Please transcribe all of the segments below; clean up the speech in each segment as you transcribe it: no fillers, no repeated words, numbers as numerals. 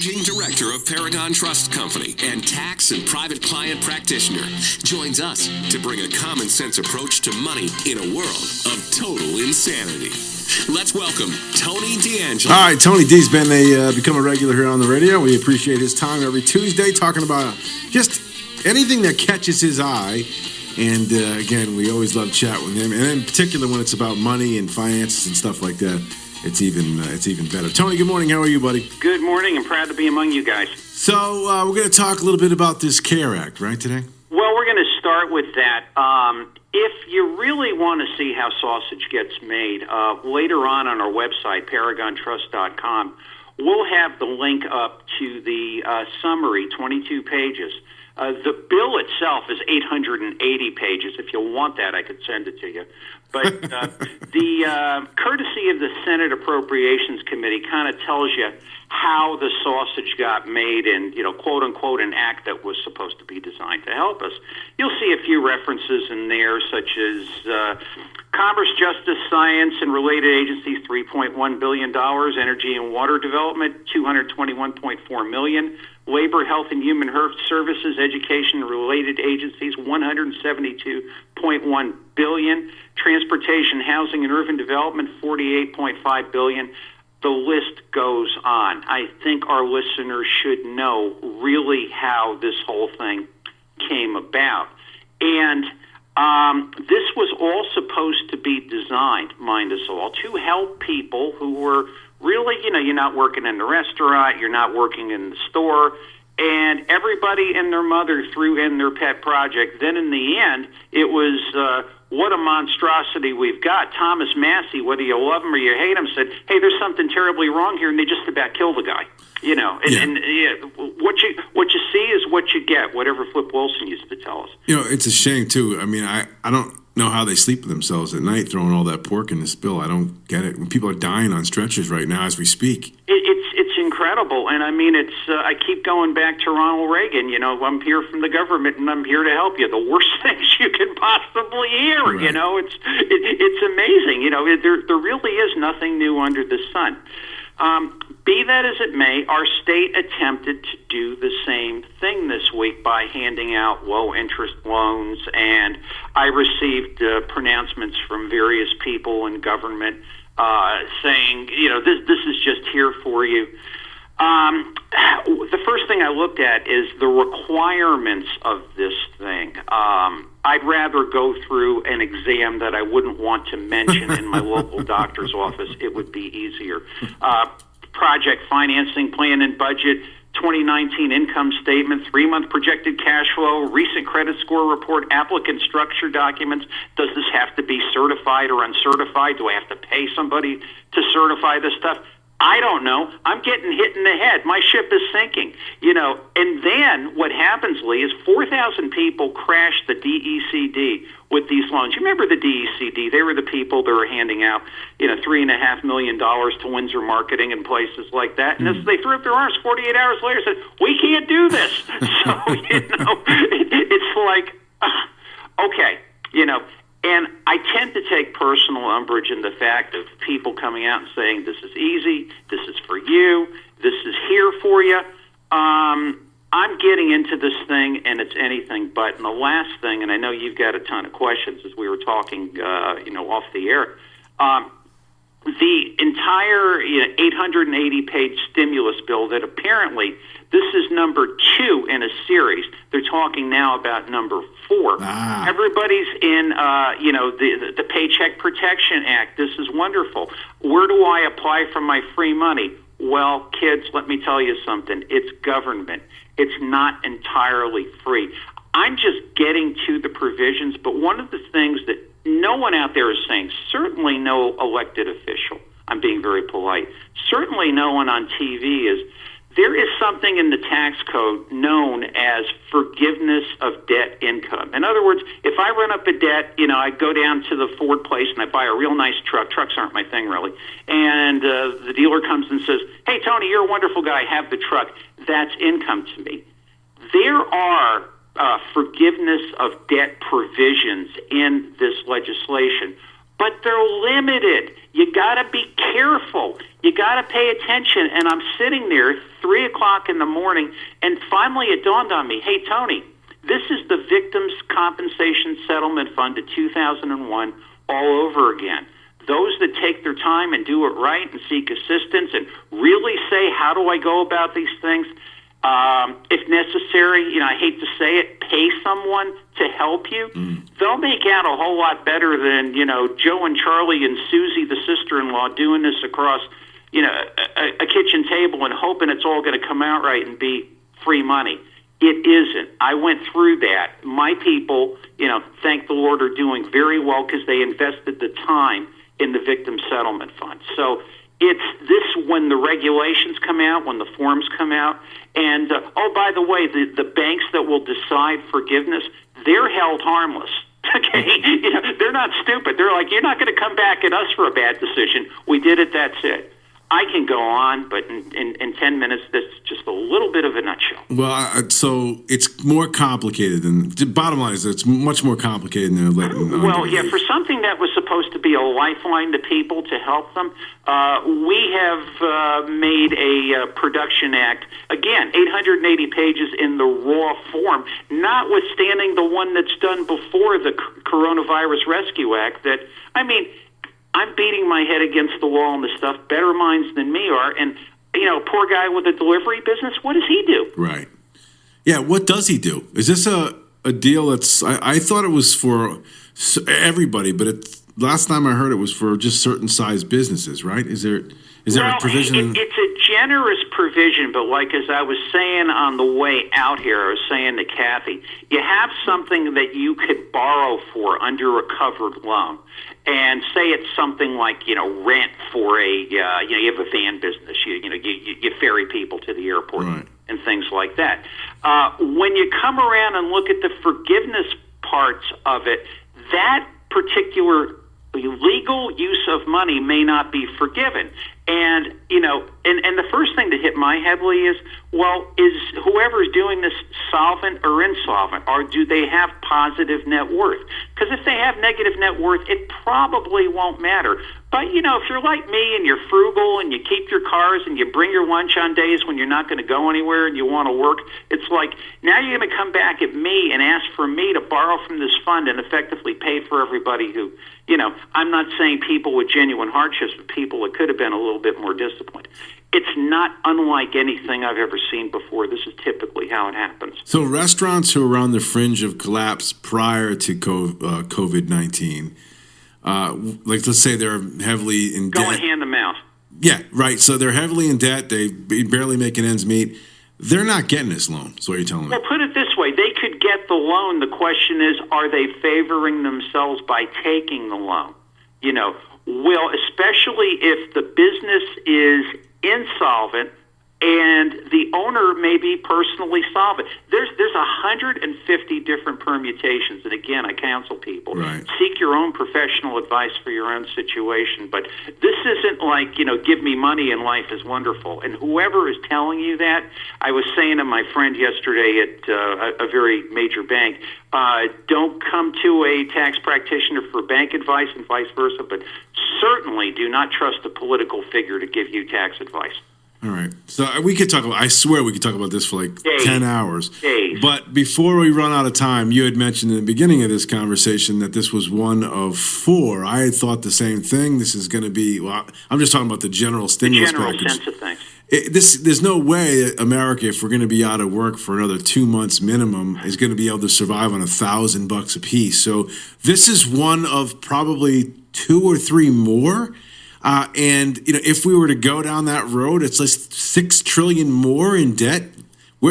Managing Director of Paragon Trust Company and tax and private client practitioner, joins us to bring a common sense approach to money in a world of total insanity. Let's welcome Tony D'Angelo. All right, Tony D's become a regular here on the radio. We appreciate his time every Tuesday talking about just anything that catches his eye. And again, we always love chatting with him, and in particular when it's about money and finances and stuff like that. It's even better. Tony, good morning. How are you, buddy? Good morning. I'm proud to be among you guys. So we're going to talk a little bit about this CARE Act, right, today? Well, we're going to start with that. If you really want to see how sausage gets made, later on our website, paragontrust.com, we'll have the link up to the summary, 22 pages. The bill itself is 880 pages. If you want that, I could send it to you. But the courtesy of the Senate Appropriations Committee kind of tells you how the sausage got made and, quote unquote, an act that was supposed to be designed to help us. You'll see a few references in there, such as Commerce, Justice, Science, and related agencies, $3.1 billion, Energy and Water Development, $221.4 million, Labor, Health, and Human Services, Education, and related agencies, $172.1 billion, Transportation, Housing, and Urban Development, $48.5 billion. The list goes on. I think our listeners should know really how this whole thing came about. And this was all supposed to be designed, mind us all, to help people who were really, you're not working in the restaurant, you're not working in the store, and everybody and their mother threw in their pet project. Then in the end, it was, what a monstrosity we've got. Thomas Massey, whether you love him or you hate him, said, hey, there's something terribly wrong here, and they just about killed the guy. What you see is what you get, whatever Flip Wilson used to tell us. It's a shame, too. I mean, I don't know how they sleep with themselves at night throwing all that pork in this bill. I don't get it. When people are dying on stretchers right now as we speak. It's incredible. And I mean, I keep going back to Ronald Reagan. I'm here from the government and I'm here to help you. The worst things you can possibly hear. Right. It's amazing. There really is nothing new under the sun. Be that as it may, our state attempted to do the same thing this week by handing out low-interest loans, and I received pronouncements from various people in government saying, this is just here for you. The first thing I looked at is the requirements of this thing. I'd rather go through an exam that I wouldn't want to mention in my local doctor's office. It would be easier. Project financing plan and budget, 2019 income statement, 3-month projected cash flow, recent credit score report, applicant structure documents. Does this have to be certified or uncertified? Do I have to pay somebody to certify this stuff? I don't know. I'm getting hit in the head. My ship is sinking. And then what happens, Lee, is 4,000 people crashed the DECD with these loans. You remember the DECD? They were the people that were handing out, $3.5 million to Windsor Marketing and places like that. And as they threw up their arms 48 hours later, said, we can't do this. So, it's like, okay, and I tend to take personal umbrage in the fact of people coming out and saying, this is easy, this is for you, this is here for you. I'm getting into this thing, and it's anything but. And the last thing, and I know you've got a ton of questions as we were talking, off the air, the entire 880-page stimulus bill that apparently this is number 2 in a series. They're talking now about number 4. Everybody's in, the Paycheck Protection Act. This is wonderful. Where do I apply for my free money? Well, kids, let me tell you something. It's government. It's not entirely free. I'm just getting to the provisions, but one of the things that no one out there is saying, certainly no elected official, I'm being very polite, certainly no one on TV is, there is something in the tax code known as forgiveness of debt income. In other words, if I run up a debt, I go down to the Ford place and I buy a real nice truck. Trucks aren't my thing, really. And the dealer comes and says, hey, Tony, you're a wonderful guy. Have the truck. That's income to me. There are forgiveness of debt provisions in this legislation. but they're limited. You got to be careful. You got to pay attention. And I'm sitting there 3 o'clock in the morning, and finally it dawned on me, hey, Tony, this is the Victims' Compensation Settlement Fund of 2001 all over again. Those that take their time and do it right and seek assistance and really say, how do I go about these things? If necessary, I hate to say it, pay someone to help you. They'll make out a whole lot better than, Joe and Charlie and Susie, the sister-in-law, doing this across, a kitchen table and hoping it's all going to come out right and be free money. It isn't. I went through that. My people, thank the Lord, are doing very well because they invested the time in the Victim Settlement Fund. So it's this when the regulations come out, when the forms come out. And, by the way, the banks that will decide forgiveness, they're held harmless. Okay? They're not stupid. They're like, you're not going to come back at us for a bad decision. We did it, that's it. I can go on, but in 10 minutes, that's just a little bit of a nutshell. Well, so it's more complicated than the bottom line is it's much more complicated than well, yeah, for something that was supposed to be a lifeline to people to help them, we have made a production act, again, 880 pages in the raw form, notwithstanding the one that's done before the Coronavirus Rescue Act that, I'm beating my head against the wall on this stuff. Better minds than me are. And, poor guy with a delivery business, what does he do? Right. Yeah, what does he do? Is this a deal that's... I thought it was for everybody, but last time I heard it was for just certain size businesses, right? Is there a provision? It's a generous provision, but like as I was saying on the way out here, I was saying to Kathy, you have something that you could borrow for under a covered loan. And say it's something like, rent for you have a van business, you ferry people to the airport right. and things like that. When you come around and look at the forgiveness parts of it, that particular legal use of money may not be forgiven. And, and the first thing to hit my head, Lee, is, well, is whoever's doing this solvent or insolvent, or do they have positive net worth? Because if they have negative net worth, it probably won't matter. But, if you're like me and you're frugal and you keep your cars and you bring your lunch on days when you're not going to go anywhere and you want to work, it's like, now you're going to come back at me and ask for me to borrow from this fund and effectively pay for everybody who, I'm not saying people with genuine hardships, but people that could have been a little bit more disciplined. It's not unlike anything I've ever seen before. This is typically how it happens. So restaurants who are on the fringe of collapse prior to COVID-19, let's say they're heavily in debt. Going hand to mouth. Yeah, right. So they're heavily in debt. They barely making ends meet. They're not getting this loan, is what you're telling me. Well, put it this way. They could get the loan. The question is, are they favoring themselves by taking the loan? Well, especially if the business is insolvent and the owner may be personally solvent. There's 150 different permutations. And again, I counsel people, right. Seek your own professional advice for your own situation. But this isn't like, give me money and life is wonderful. And whoever is telling you that, I was saying to my friend yesterday at a very major bank, don't come to a tax practitioner for bank advice and vice versa, but certainly do not trust a political figure to give you tax advice. All right. So we could talk about, I swear we could talk about this for like Days. 10 hours. Days. But before we run out of time, you had mentioned in the beginning of this conversation that this was one of 4. I had thought the same thing. This is going to be, well, I'm just talking about the general stimulus package. The general sense of things. There's no way that America, if we're going to be out of work for another 2 months minimum, is going to be able to survive on $1,000 a piece. So this is one of probably 2 or 3 more. And if we were to go down that road, it's like $6 trillion more in debt.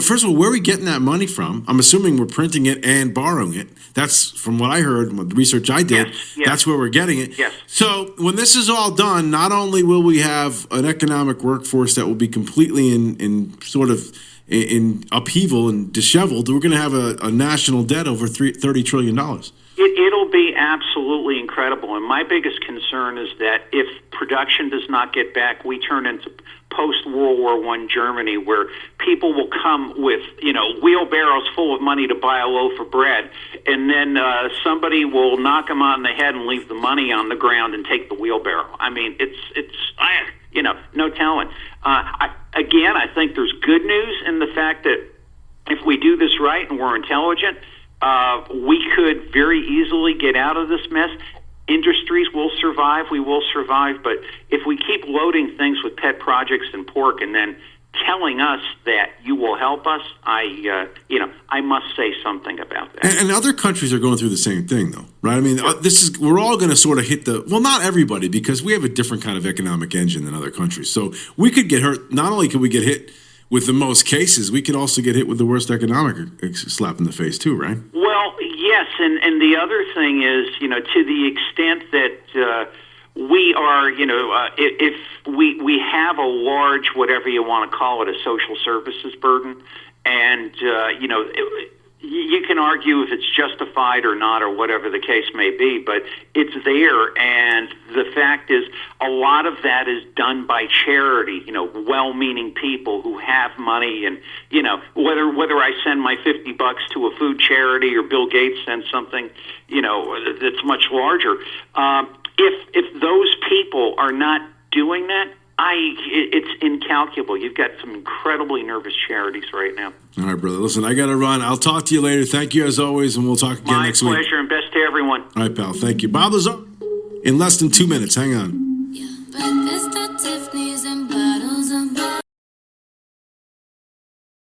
First of all, where are we getting that money from? I'm assuming we're printing it and borrowing it. That's from what I heard, the research I did. Yes. That's where we're getting it. Yes. So when this is all done, not only will we have an economic workforce that will be completely in sort of in upheaval and disheveled, we're going to have a national debt over $30 trillion. It It'll be absolutely incredible. And my biggest concern is that if production does not get back, we turn into post-World War I Germany, where people will come with, wheelbarrows full of money to buy a loaf of bread, and then somebody will knock them on the head and leave the money on the ground and take the wheelbarrow. I mean, no telling. I think there's good news in the fact that if we do this right and we're intelligent, we could very easily get out of this mess. Industries will survive, we will survive, but if we keep loading things with pet projects and pork and then telling us that you will help us, I must say something about that. And other countries are going through the same thing, though, right? I mean, we're all going to sort of hit not everybody, because we have a different kind of economic engine than other countries. So we could get hurt. Not only could we get hit with the most cases, we could also get hit with the worst economic slap in the face too, right? Well, yes, and the other thing is, to the extent that we are, if we have a large, whatever you want to call it, a social services burden, and you can argue if it's justified or not, or whatever the case may be, but it's there. And the fact is, a lot of that is done by charity, well-meaning people who have money. And, whether I send my $50 to a food charity or Bill Gates sends something, that's much larger. If those people are not doing that, it's incalculable. You've got some incredibly nervous charities right now. All right, brother. Listen, I got to run. I'll talk to you later. Thank you as always, and we'll talk again next week. My pleasure, and best to everyone. All right, pal. Thank you. Bob Lazar in less than 2 minutes. Hang on. Breakfast at Tiffany's and